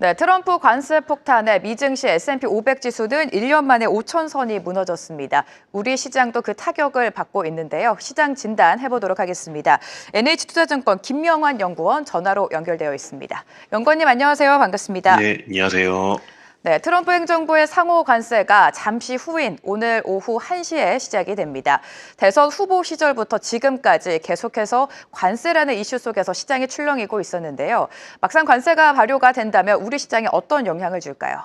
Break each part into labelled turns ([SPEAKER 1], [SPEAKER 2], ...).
[SPEAKER 1] 네, 트럼프 관세 폭탄에 미증시 S&P 500 지수는 1년 만에 5천선이 무너졌습니다. 우리 시장도 그 타격을 받고 있는데요. 시장 진단 해보도록 하겠습니다. NH투자증권 김명환 연구원 전화로 연결되어 있습니다. 연구원님 안녕하세요. 반갑습니다.
[SPEAKER 2] 네, 안녕하세요.
[SPEAKER 1] 네, 트럼프 행정부의 상호 관세가 잠시 후인 오늘 오후 1시에 시작이 됩니다. 대선 후보 시절부터 지금까지 계속해서 관세라는 이슈 속에서 시장이 출렁이고 있었는데요. 막상 관세가 발효가 된다면 우리 시장에 어떤 영향을 줄까요?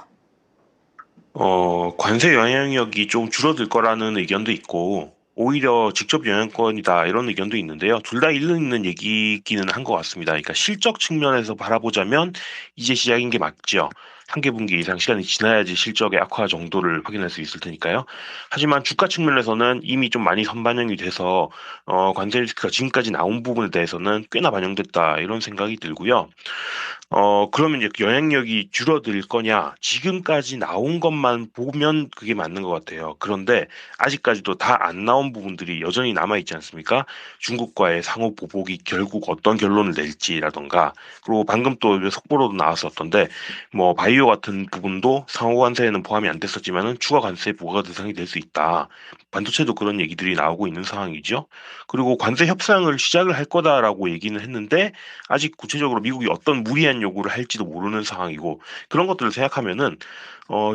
[SPEAKER 2] 관세 영향력이 좀 줄어들 거라는 의견도 있고, 오히려 직접 영향권이다, 이런 의견도 있는데요. 둘 다 일리 있는 얘기기는 한 것 같습니다. 그러니까 실적 측면에서 바라보자면 이제 시작인 게 맞죠. 한 개 분기 이상 시간이 지나야지 실적의 악화 정도를 확인할 수 있을 테니까요. 하지만 주가 측면에서는 이미 좀 많이 선반영이 돼서 관세 리스크가 지금까지 나온 부분에 대해서는 꽤나 반영됐다, 이런 생각이 들고요. 그러면 이제 그 영향력이 줄어들 거냐? 지금까지 나온 것만 보면 그게 맞는 것 같아요. 그런데 아직까지도 다 안 나온 부분들이 여전히 남아 있지 않습니까? 중국과의 상호 보복이 결국 어떤 결론을 낼지라던가, 그리고 방금 또 속보로도 나왔었던데, 뭐 바이오 같은 부분도 상호 관세에는 포함이 안 됐었지만은 추가 관세 부과 대상이 될 수 있다. 반도체도 그런 얘기들이 나오고 있는 상황이죠. 그리고 관세 협상을 시작을 할 거다라고 얘기는 했는데 아직 구체적으로 미국이 어떤 무리한 요구를 할지도 모르는 상황이고, 그런 것들을 생각하면은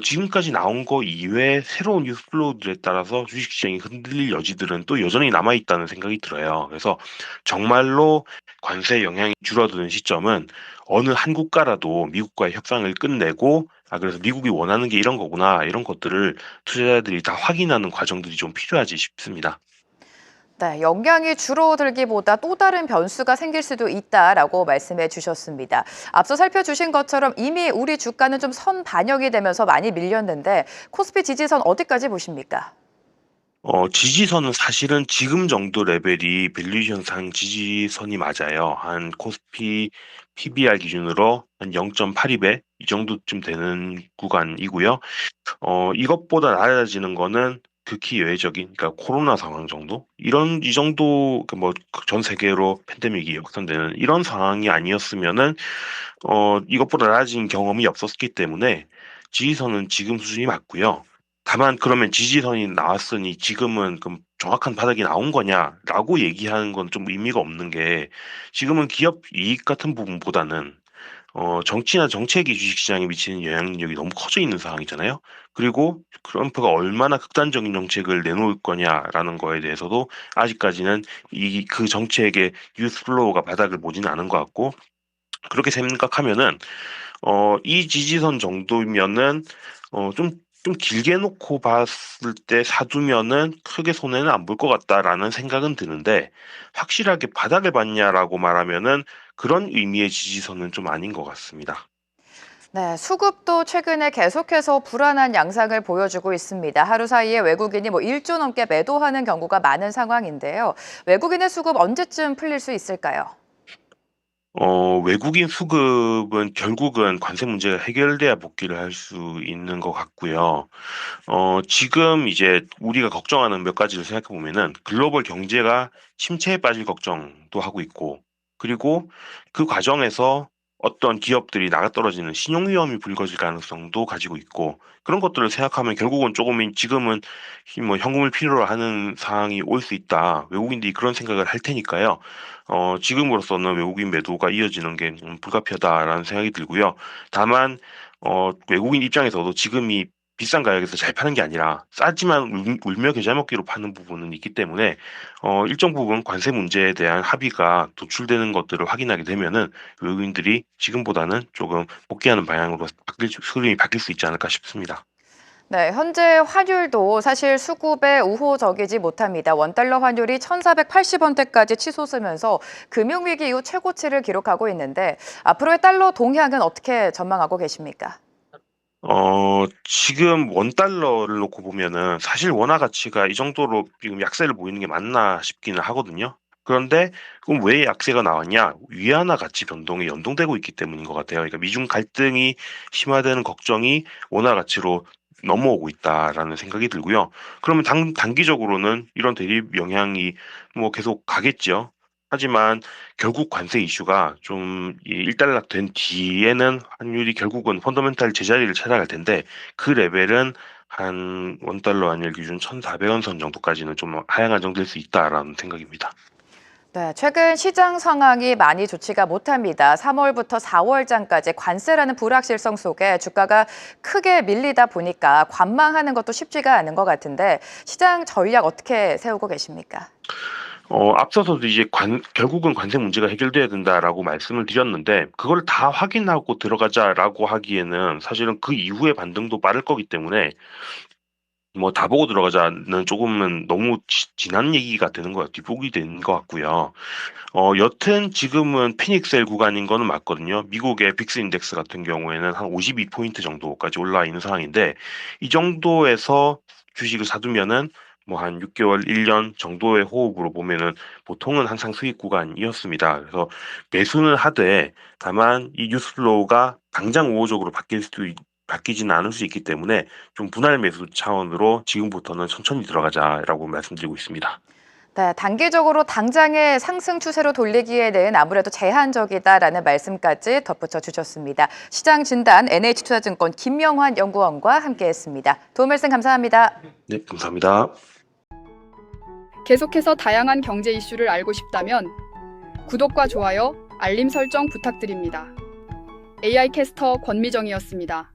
[SPEAKER 2] 지금까지 나온 거 이외에 새로운 뉴스 플로우들에 따라서 주식시장이 흔들릴 여지들은 또 여전히 남아 있다는 생각이 들어요. 그래서 정말로 관세 영향이 줄어드는 시점은 어느 한 국가라도 미국과의 협상을 끝내고, 그래서 미국이 원하는 게 이런 거구나, 이런 것들을 투자자들이 다 확인하는 과정들이 좀 필요하지 싶습니다.
[SPEAKER 1] 네, 영향이 줄어들기보다 또 다른 변수가 생길 수도 있다라고 말씀해 주셨습니다. 앞서 살펴주신 것처럼 이미 우리 주가는 좀 선반영이 되면서 많이 밀렸는데 코스피 지지선 어디까지 보십니까?
[SPEAKER 2] 지지선은 사실은 지금 정도 레벨이 밸류에이션상 지지선이 맞아요. 한 코스피 PBR 기준으로 한 0.82배 이 정도쯤 되는 구간이고요. 이것보다 낮아지는 거는 극히 예외적인, 그러니까 코로나 상황 정도? 이 정도, 뭐전 세계로 팬데믹이 확산되는 이런 상황이 아니었으면은, 이것보다 낮아진 경험이 없었기 때문에 지지선은 지금 수준이 맞고요. 다만 그러면 지지선이 나왔으니 지금은 그럼 정확한 바닥이 나온 거냐라고 얘기하는 건 좀 의미가 없는 게, 지금은 기업 이익 같은 부분보다는 정치나 정책이 주식시장에 미치는 영향력이 너무 커져 있는 상황이잖아요. 그리고 트럼프가 얼마나 극단적인 정책을 내놓을 거냐라는 거에 대해서도 아직까지는 그 정책의 뉴스 플로우가 바닥을 보지는 않은 것 같고, 그렇게 생각하면은 이 지지선 정도면은 좀 길게 놓고 봤을 때 사두면은 크게 손해는 안 볼 것 같다라는 생각은 드는데, 확실하게 바닥을 봤냐라고 말하면은 그런 의미의 지지선은 좀 아닌 것 같습니다.
[SPEAKER 1] 네, 수급도 최근에 계속해서 불안한 양상을 보여주고 있습니다. 하루 사이에 외국인이 1조 넘게 매도하는 경우가 많은 상황인데요. 외국인의 수급 언제쯤 풀릴 수 있을까요?
[SPEAKER 2] 외국인 수급은 결국은 관세 문제가 해결돼야 복귀를 할 수 있는 것 같고요. 지금 이제 우리가 걱정하는 몇 가지를 생각해 보면은 글로벌 경제가 침체에 빠질 걱정도 하고 있고, 그리고 그 과정에서 어떤 기업들이 나가떨어지는 신용 위험이 불거질 가능성도 가지고 있고, 그런 것들을 생각하면 결국은 조금 지금은 뭐 현금을 필요로 하는 상황이 올 수 있다. 외국인들이 그런 생각을 할 테니까요. 지금으로서는 외국인 매도가 이어지는 게 불가피하다라는 생각이 들고요. 다만 외국인 입장에서도 지금이 비싼 가격에서 잘 파는 게 아니라 싸지만 울며 겨자 먹기로 파는 부분은 있기 때문에, 일정 부분 관세 문제에 대한 합의가 도출되는 것들을 확인하게 되면은 외국인들이 지금보다는 조금 복귀하는 방향으로 흐름이 바뀔 수 있지 않을까 싶습니다.
[SPEAKER 1] 네, 현재 환율도 사실 수급에 우호적이지 못합니다. 원달러 환율이 1,480원대까지 치솟으면서 금융위기 이후 최고치를 기록하고 있는데 앞으로의 달러 동향은 어떻게 전망하고 계십니까?
[SPEAKER 2] 지금 원 달러를 놓고 보면은 사실 원화 가치가 이 정도로 지금 약세를 보이는 게 맞나 싶기는 하거든요. 그런데 그럼 왜 약세가 나왔냐? 위안화 가치 변동이 연동되고 있기 때문인 것 같아요. 그러니까 미중 갈등이 심화되는 걱정이 원화 가치로 넘어오고 있다라는 생각이 들고요. 그러면 단기적으로는 이런 대립 영향이 뭐 계속 가겠죠. 하지만 결국 관세 이슈가 좀 일단락 된 뒤에는 환율이 결국은 펀더멘탈 제자리를 찾아갈 텐데 그 레벨은 한 원달러 환율 기준 1,400원 선 정도까지는 좀 하향 안정될 수 있다라는 생각입니다.
[SPEAKER 1] 네, 최근 시장 상황이 많이 좋지가 못합니다. 3월부터 4월장까지 관세라는 불확실성 속에 주가가 크게 밀리다 보니까 관망하는 것도 쉽지가 않은 것 같은데 시장 전략 어떻게 세우고 계십니까?
[SPEAKER 2] 앞서서도 이제 결국은 관세 문제가 해결돼야 된다라고 말씀을 드렸는데 그걸 다 확인하고 들어가자라고 하기에는 사실은 그 이후의 반등도 빠를 거기 때문에 뭐 다 보고 들어가자는 조금은 너무 지난 얘기가 되는 것 뒷북이 되는 것 같고요. 여튼 지금은 피닉셀 구간인 거는 맞거든요. 미국의 빅스 인덱스 같은 경우에는 한 52포인트 정도까지 올라와 있는 상황인데 이 정도에서 주식을 사두면은 뭐 한 6개월, 1년 정도의 호흡으로 보면은 보통은 항상 수익 구간이었습니다. 그래서 매수는 하되 다만 이 뉴스플로우가 당장 우호적으로 바뀌지는 않을 수 있기 때문에 좀 분할 매수 차원으로 지금부터는 천천히 들어가자라고 말씀드리고 있습니다.
[SPEAKER 1] 네, 단기적으로 당장의 상승 추세로 돌리기에는 아무래도 제한적이다라는 말씀까지 덧붙여 주셨습니다. 시장 진단 NH투자증권 김명환 연구원과 함께했습니다. 도움 말씀 감사합니다.
[SPEAKER 2] 네, 감사합니다.
[SPEAKER 3] 계속해서 다양한 경제 이슈를 알고 싶다면 구독과 좋아요, 알림 설정 부탁드립니다. AI 캐스터 권미정이었습니다.